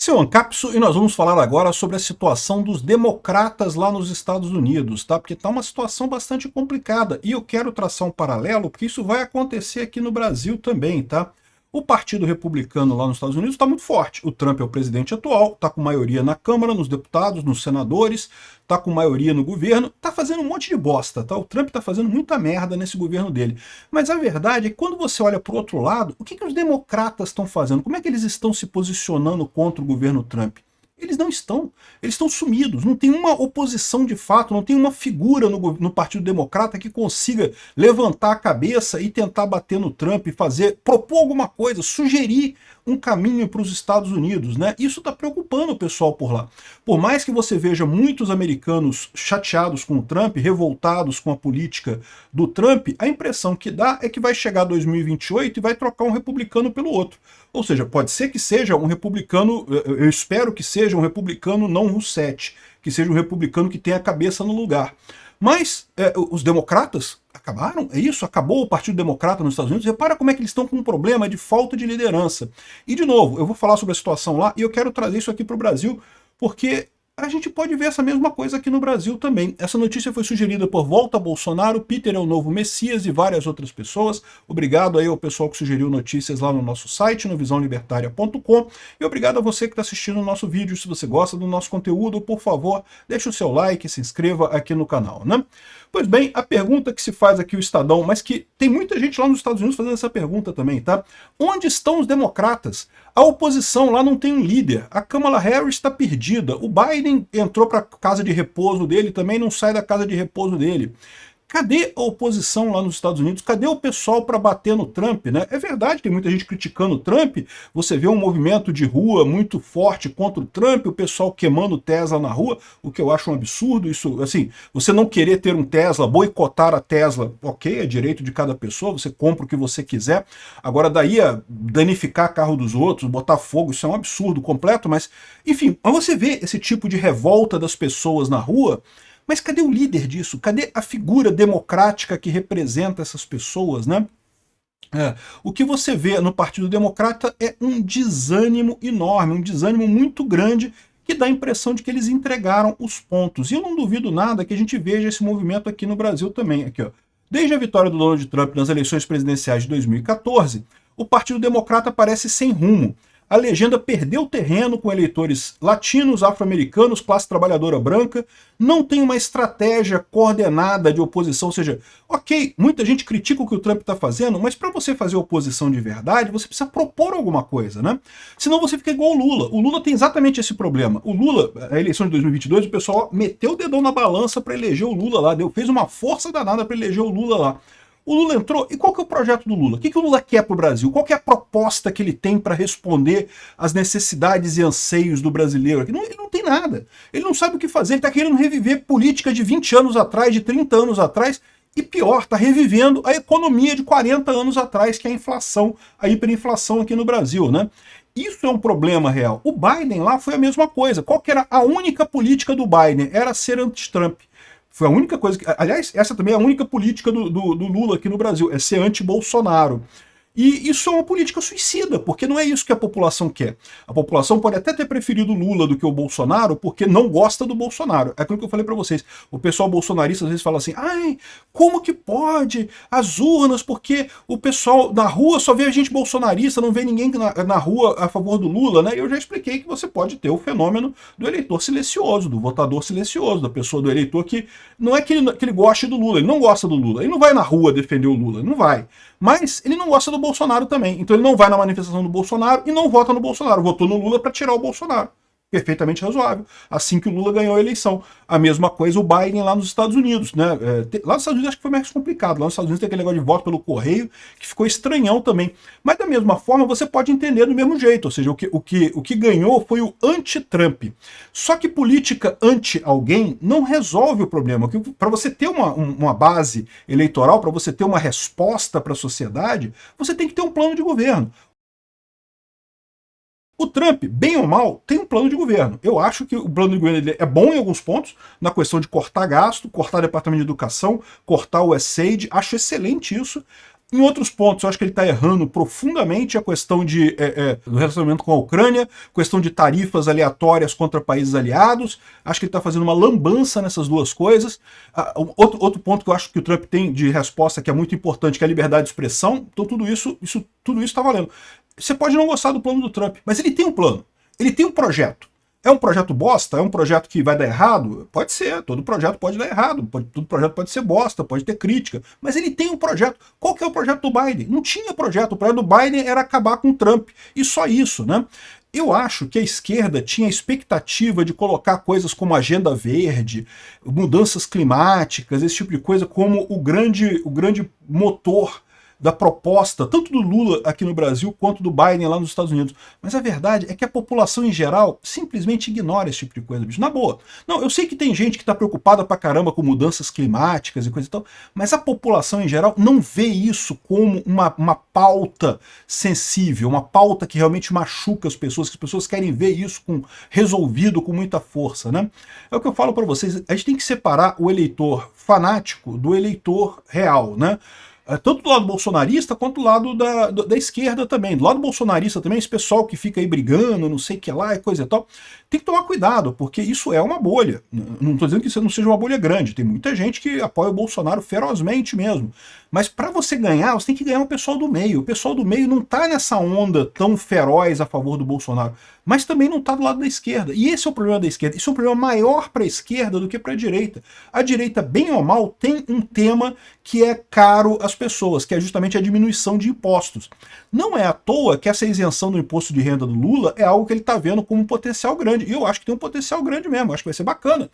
Seu Ancapso, e nós vamos falar agora sobre a situação dos democratas lá nos Estados Unidos, tá? Porque tá uma situação bastante complicada e eu quero traçar um paralelo porque isso vai acontecer aqui no Brasil também, tá? O Partido Republicano lá nos Estados Unidos está muito forte. O Trump é o presidente atual, está com maioria na Câmara, nos deputados, nos senadores, está com maioria no governo, está fazendo um monte de bosta, tá? O Trump está fazendo muita merda nesse governo dele. Mas a verdade é que quando você olha para o outro lado, o que os democratas estão fazendo? Como é que eles estão se posicionando contra o governo Trump? Eles não estão. Eles estão sumidos. Não tem uma oposição de fato, não tem uma figura no Partido Democrata que consiga levantar a cabeça e tentar bater no Trump, propor alguma coisa, sugerir um caminho para os Estados Unidos, né? Isso está preocupando o pessoal por lá. Por mais que você veja muitos americanos chateados com o Trump, revoltados com a política do Trump, a impressão que dá é que vai chegar 2028 e vai trocar um republicano pelo outro. Ou seja, pode ser que seja um republicano, eu espero que seja um republicano não Rousseff, que seja um republicano que tenha a cabeça no lugar. Mas os democratas acabaram, é isso, acabou o Partido Democrata nos Estados Unidos. Repara como é que eles estão com um problema de falta de liderança. E de novo, eu vou falar sobre a situação lá e eu quero trazer isso aqui para o Brasil, porque a gente pode ver essa mesma coisa aqui no Brasil também. Essa notícia foi sugerida por Volta Bolsonaro, Peter é o novo Messias e várias outras pessoas. Obrigado aí ao pessoal que sugeriu notícias lá no nosso site, no visãolibertaria.com. E obrigado a você que está assistindo o nosso vídeo. Se você gosta do nosso conteúdo, por favor, deixe o seu like e se inscreva aqui no canal, né? Pois bem, a pergunta que se faz aqui o Estadão, mas que tem muita gente lá nos Estados Unidos fazendo essa pergunta também, tá? Onde estão os democratas? A oposição lá não tem um líder. A Kamala Harris está perdida. O Biden entrou para a casa de repouso dele, também não sai da casa de repouso dele. Cadê a oposição lá nos Estados Unidos? Cadê o pessoal para bater no Trump, né? É verdade, tem muita gente criticando o Trump. Você vê um movimento de rua muito forte contra o Trump, o pessoal queimando Tesla na rua, o que eu acho um absurdo. Isso, assim, você não querer ter um Tesla, boicotar a Tesla, ok, é direito de cada pessoa, você compra o que você quiser. Agora, daí a danificar carro dos outros, botar fogo, isso é um absurdo completo, mas, enfim, você vê esse tipo de revolta das pessoas na rua. Mas cadê o líder disso? Cadê a figura democrática que representa essas pessoas, né? O que você vê no Partido Democrata é um desânimo enorme, um desânimo muito grande, que dá a impressão de que eles entregaram os pontos. E eu não duvido nada que a gente veja esse movimento aqui no Brasil também. Aqui, ó. Desde a vitória do Donald Trump nas eleições presidenciais de 2014, o Partido Democrata parece sem rumo. A legenda perdeu terreno com eleitores latinos, afro-americanos, classe trabalhadora branca, não tem uma estratégia coordenada de oposição, ou seja, ok, muita gente critica o que o Trump está fazendo, mas para você fazer oposição de verdade, você precisa propor alguma coisa, né? Senão você fica igual o Lula. O Lula tem exatamente esse problema. O Lula, a eleição de 2022, o pessoal meteu o dedão na balança para eleger o Lula lá, fez uma força danada para eleger o Lula lá. O Lula entrou, e qual que é o projeto do Lula? O que o Lula quer para o Brasil? Qual que é a proposta que ele tem para responder às necessidades e anseios do brasileiro? Ele não tem nada. Ele não sabe o que fazer, ele está querendo reviver política de 20 anos atrás, de 30 anos atrás, e pior, está revivendo a economia de 40 anos atrás, que é a inflação, a hiperinflação aqui no Brasil, né? Isso é um problema real. O Biden lá foi a mesma coisa. Qual que era a única política do Biden? Era ser anti-Trump. Foi a única coisa que... Aliás, essa também é a única política do Lula aqui no Brasil, é ser anti-Bolsonaro. E isso é uma política suicida, porque não é isso que a população quer. A população pode até ter preferido o Lula do que o Bolsonaro, porque não gosta do Bolsonaro. É aquilo que eu falei para vocês. O pessoal bolsonarista às vezes fala assim, ai, como que pode? As urnas, porque o pessoal na rua só vê a gente bolsonarista, não vê ninguém na rua a favor do Lula, né? Eu já expliquei que você pode ter o fenômeno do eleitor silencioso, do votador silencioso, da pessoa, do eleitor que não é que ele goste do Lula, ele não gosta do Lula, ele não vai na rua defender o Lula, não vai. Mas ele não gosta do Bolsonaro também. Então ele não vai na manifestação do Bolsonaro e não vota no Bolsonaro. Votou no Lula para tirar o Bolsonaro. Perfeitamente razoável. Assim que o Lula ganhou a eleição. A mesma coisa o Biden lá nos Estados Unidos, né? Lá nos Estados Unidos acho que foi mais complicado. Lá nos Estados Unidos tem aquele negócio de voto pelo correio, que ficou estranhão também. Mas da mesma forma você pode entender do mesmo jeito. Ou seja, o que ganhou foi o anti-Trump. Só que política anti-alguém não resolve o problema. Para você ter uma base eleitoral, para você ter uma resposta para a sociedade, você tem que ter um plano de governo. O Trump, bem ou mal, tem um plano de governo. Eu acho que o plano de governo dele é bom em alguns pontos, na questão de cortar gasto, cortar departamento de educação, cortar o USAID, acho excelente isso. Em outros pontos, eu acho que ele está errando profundamente a questão do relacionamento com a Ucrânia, questão de tarifas aleatórias contra países aliados. Acho que ele está fazendo uma lambança nessas duas coisas. Outro ponto que eu acho que o Trump tem de resposta que é muito importante, que é a liberdade de expressão. Então tudo isso está valendo. Você pode não gostar do plano do Trump, mas ele tem um plano. Ele tem um projeto. É um projeto bosta? É um projeto que vai dar errado? Pode ser, todo projeto pode dar errado, todo projeto pode ser bosta, pode ter crítica, mas ele tem um projeto. Qual que é o projeto do Biden? Não tinha projeto, o projeto do Biden era acabar com o Trump, e só isso, né? Eu acho que a esquerda tinha a expectativa de colocar coisas como agenda verde, mudanças climáticas, esse tipo de coisa, como o grande motor da proposta, tanto do Lula aqui no Brasil, quanto do Biden lá nos Estados Unidos. Mas a verdade é que a população em geral simplesmente ignora esse tipo de coisa, bicho. Na boa. Não, eu sei que tem gente que está preocupada pra caramba com mudanças climáticas e coisa e tal, mas a população em geral não vê isso como uma pauta sensível, uma pauta que realmente machuca as pessoas, que as pessoas querem ver isso resolvido com muita força, né? É o que eu falo para vocês, a gente tem que separar o eleitor fanático do eleitor real, né? Tanto do lado bolsonarista quanto do lado da esquerda também. Do lado bolsonarista também, esse pessoal que fica aí brigando, não sei o que lá e coisa e tal, tem que tomar cuidado, porque isso é uma bolha. Não estou dizendo que isso não seja uma bolha grande, tem muita gente que apoia o Bolsonaro ferozmente mesmo. Mas para você ganhar, você tem que ganhar o pessoal do meio. O pessoal do meio não está nessa onda tão feroz a favor do Bolsonaro, mas também não está do lado da esquerda. E esse é o problema da esquerda. Isso é um problema maior para a esquerda do que para a direita. A direita, bem ou mal, tem um tema que é caro às pessoas, que é justamente a diminuição de impostos. Não é à toa que essa isenção do imposto de renda do Lula é algo que ele está vendo como um potencial grande. E eu acho que tem um potencial grande mesmo, acho que vai ser bacana.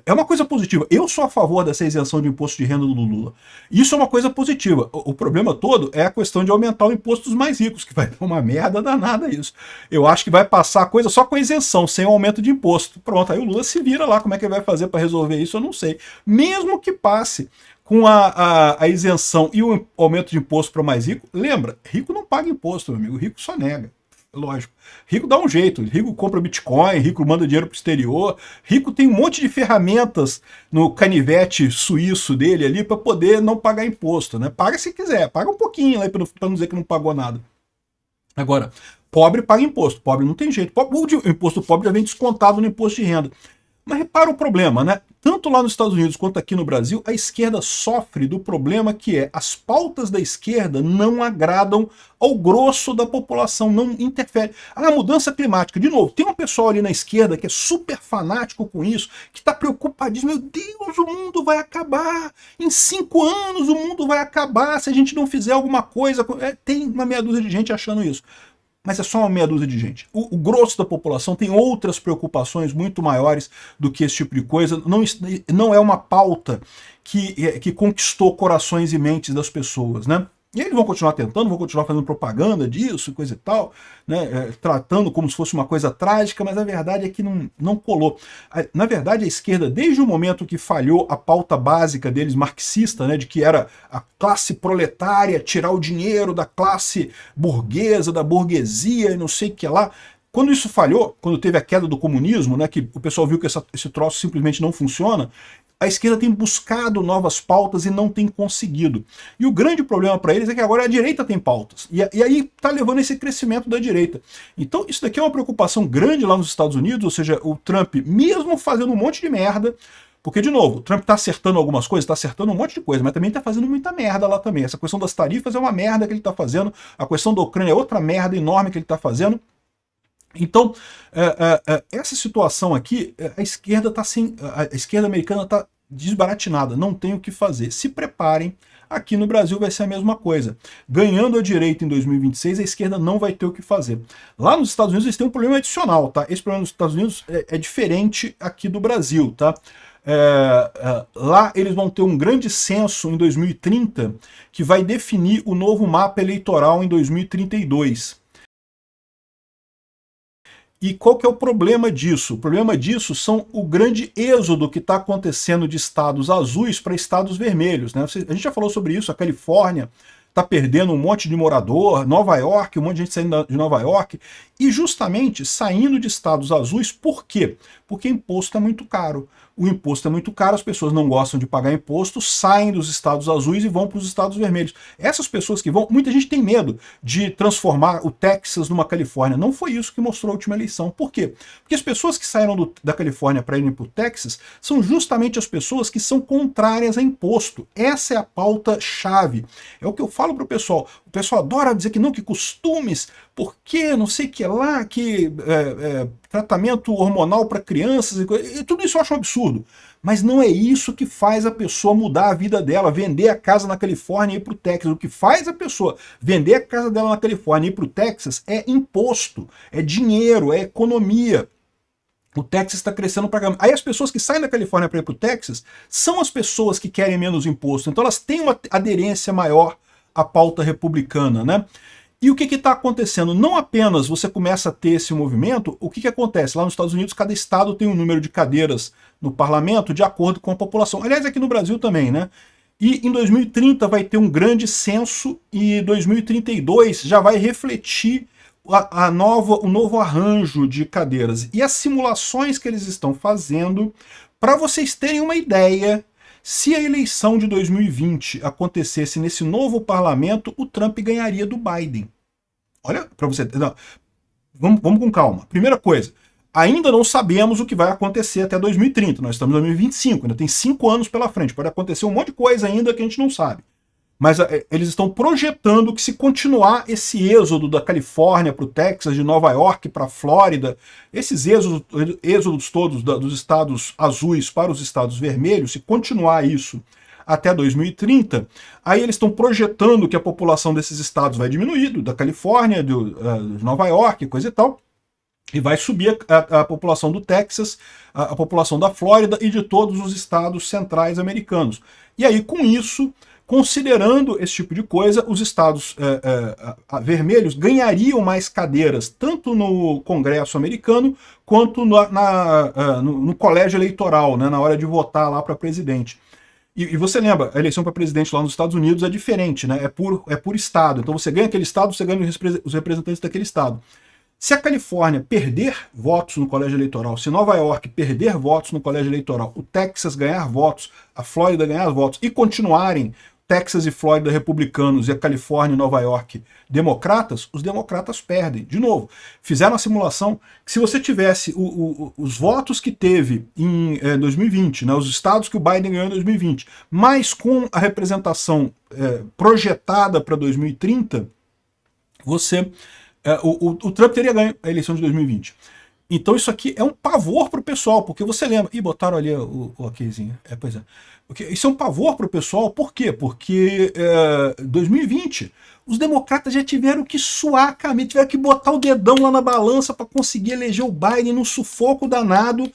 É uma coisa positiva. Eu sou a favor dessa isenção de imposto de renda do Lula. Isso é uma coisa positiva. O problema todo é a questão de aumentar o imposto dos mais ricos, que vai dar uma merda danada isso. Eu acho que vai passar a coisa só com a isenção, sem o aumento de imposto. Pronto, aí o Lula se vira lá, como é que ele vai fazer para resolver isso, eu não sei. Mesmo que passe com a isenção e o aumento de imposto para o mais rico, lembra, rico não paga imposto, meu amigo, rico só nega. Lógico. Rico dá um jeito, rico compra Bitcoin, rico manda dinheiro para o exterior, rico tem um monte de ferramentas no canivete suíço dele ali para poder não pagar imposto, né? Paga se quiser, paga um pouquinho para não dizer que não pagou nada. Agora, pobre paga imposto, pobre não tem jeito. O imposto do pobre já vem descontado no imposto de renda. Mas repara o problema, né? Tanto lá nos Estados Unidos quanto aqui no Brasil, a esquerda sofre do problema que é as pautas da esquerda não agradam ao grosso da população, não interfere. A mudança climática, de novo, tem um pessoal ali na esquerda que é super fanático com isso, que está preocupadíssimo, meu Deus, o mundo vai acabar, em 5 anos o mundo vai acabar se a gente não fizer alguma coisa. Tem uma meia dúzia de gente achando isso. Mas é só uma meia dúzia de gente. O grosso da população tem outras preocupações muito maiores do que esse tipo de coisa. Não é uma pauta que conquistou corações e mentes das pessoas, né? E eles vão continuar tentando, vão continuar fazendo propaganda disso, coisa e tal, né? Tratando como se fosse uma coisa trágica, mas a verdade é que não colou. Na verdade, a esquerda, desde o momento que falhou a pauta básica deles, marxista, né, de que era a classe proletária, tirar o dinheiro da classe burguesa, da burguesia e não sei o que lá, quando isso falhou, quando teve a queda do comunismo, né, que o pessoal viu que esse troço simplesmente não funciona, a esquerda tem buscado novas pautas e não tem conseguido. E o grande problema para eles é que agora a direita tem pautas. E aí está levando esse crescimento da direita. Então isso daqui é uma preocupação grande lá nos Estados Unidos, ou seja, o Trump, mesmo fazendo um monte de merda, porque, de novo, o Trump está acertando algumas coisas, está acertando um monte de coisa, mas também está fazendo muita merda lá também. Essa questão das tarifas é uma merda que ele está fazendo, a questão da Ucrânia é outra merda enorme que ele está fazendo. Então, essa situação aqui, a esquerda a esquerda americana está desbaratinada, não tem o que fazer. Se preparem, aqui no Brasil vai ser a mesma coisa. Ganhando a direita em 2026, a esquerda não vai ter o que fazer. Lá nos Estados Unidos eles têm um problema adicional, tá? Esse problema nos Estados Unidos é diferente aqui do Brasil, tá? Lá eles vão ter um grande censo em 2030 que vai definir o novo mapa eleitoral em 2032. E qual que é o problema disso? O problema disso são o grande êxodo que está acontecendo de estados azuis para estados vermelhos, né? A gente já falou sobre isso, a Califórnia está perdendo um monte de morador, Nova York, um monte de gente saindo de Nova York, e justamente saindo de estados azuis, por quê? Porque imposto é muito caro. o imposto é muito caro, as pessoas não gostam de pagar imposto, saem dos estados azuis e vão para os estados vermelhos. Essas pessoas que vão, muita gente tem medo de transformar o Texas numa Califórnia. Não foi isso que mostrou a última eleição. Por quê? Porque as pessoas que saíram da Califórnia para irem para o Texas são justamente as pessoas que são contrárias a imposto. Essa é a pauta-chave. É o que eu falo para o pessoal. O pessoal adora dizer que não, que costumes, porque não sei o que lá, que tratamento hormonal para crianças, e tudo isso eu acho um absurdo. Mas não é isso que faz a pessoa mudar a vida dela, vender a casa na Califórnia e ir para o Texas. O que faz a pessoa vender a casa dela na Califórnia e ir para o Texas é imposto, é dinheiro, é economia. O Texas está crescendo para caramba. Aí as pessoas que saem da Califórnia para ir para o Texas são as pessoas que querem menos imposto. Então elas têm uma aderência maior à pauta republicana, né? E o que está acontecendo? Não apenas você começa a ter esse movimento, o que acontece? Lá nos Estados Unidos, cada estado tem um número de cadeiras no parlamento de acordo com a população. Aliás, aqui no Brasil também, né? E em 2030 vai ter um grande censo e 2032 já vai refletir o novo arranjo de cadeiras. E as simulações que eles estão fazendo, para vocês terem uma ideia, se a eleição de 2020 acontecesse nesse novo parlamento, o Trump ganharia do Biden. Olha, para você... Não, vamos com calma. Primeira coisa, ainda não sabemos o que vai acontecer até 2030. Nós estamos em 2025, ainda tem 5 anos pela frente. Pode acontecer um monte de coisa ainda que a gente não sabe. Mas eles estão projetando que se continuar esse êxodo da Califórnia para o Texas, de Nova York para a Flórida, esses êxodos todos dos estados azuis para os estados vermelhos, se continuar isso até 2030, aí eles estão projetando que a população desses estados vai diminuir, da Califórnia, de Nova York, coisa e tal, e vai subir a população do Texas, a população da Flórida e de todos os estados centrais americanos. E aí, com isso, considerando esse tipo de coisa, os estados vermelhos ganhariam mais cadeiras, tanto no Congresso americano, quanto no colégio eleitoral, né, na hora de votar lá para presidente. E você lembra, a eleição para presidente lá nos Estados Unidos é diferente, né, é por estado. Então você ganha aquele estado, você ganha os representantes daquele estado. Se a Califórnia perder votos no colégio eleitoral, se Nova York perder votos no colégio eleitoral, o Texas ganhar votos, a Flórida ganhar votos e continuarem Texas e Flórida republicanos e a Califórnia e Nova York democratas, os democratas perdem. De novo, fizeram a simulação que se você tivesse os votos que teve em 2020, né, os estados que o Biden ganhou em 2020, mas com a representação projetada para 2030, o Trump teria ganho a eleição de 2020. Então isso aqui é um pavor para o pessoal, porque você lembra... Ih, botaram ali o okzinho. Pois é. Isso é um pavor para o pessoal, por quê? Porque 2020, os democratas já tiveram que suar a camisa, tiveram que botar o dedão lá na balança para conseguir eleger o Biden num sufoco danado.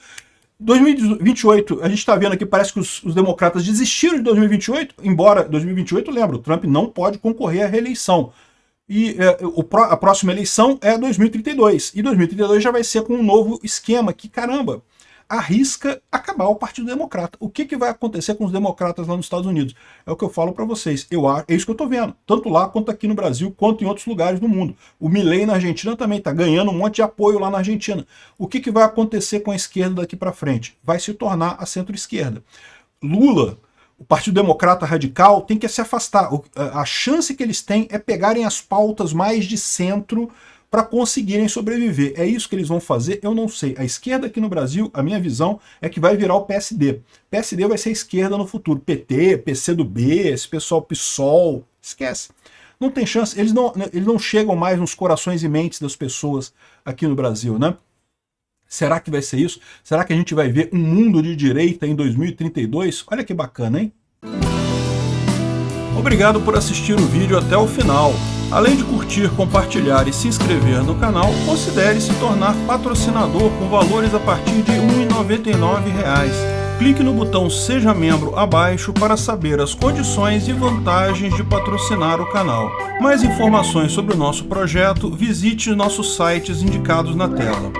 2028, a gente está vendo aqui, parece que os democratas desistiram de 2028, embora 2028, lembra, o Trump não pode concorrer à reeleição. E a próxima eleição é 2032. E 2032 já vai ser com um novo esquema que, caramba, arrisca acabar o Partido Democrata. O que vai acontecer com os democratas lá nos Estados Unidos? É o que eu falo para vocês. É isso que eu estou vendo. Tanto lá, quanto aqui no Brasil, quanto em outros lugares do mundo. O Milei na Argentina também está ganhando um monte de apoio lá na Argentina. O que vai acontecer com a esquerda daqui para frente? Vai se tornar a centro-esquerda. Lula... O Partido Democrata Radical tem que se afastar. A chance que eles têm é pegarem as pautas mais de centro para conseguirem sobreviver. É isso que eles vão fazer? Eu não sei. A esquerda aqui no Brasil, a minha visão é que vai virar o PSD. PSD vai ser a esquerda no futuro. PT, PCdoB, esse pessoal PSOL, esquece. Não tem chance. Eles não chegam mais nos corações e mentes das pessoas aqui no Brasil, né? Será que vai ser isso? Será que a gente vai ver um mundo de direita em 2032? Olha que bacana, hein? Obrigado por assistir o vídeo até o final. Além de curtir, compartilhar e se inscrever no canal, considere se tornar patrocinador com valores a partir de R$ 1,99. Clique no botão Seja Membro abaixo para saber as condições e vantagens de patrocinar o canal. Mais informações sobre o nosso projeto, visite nossos sites indicados na tela.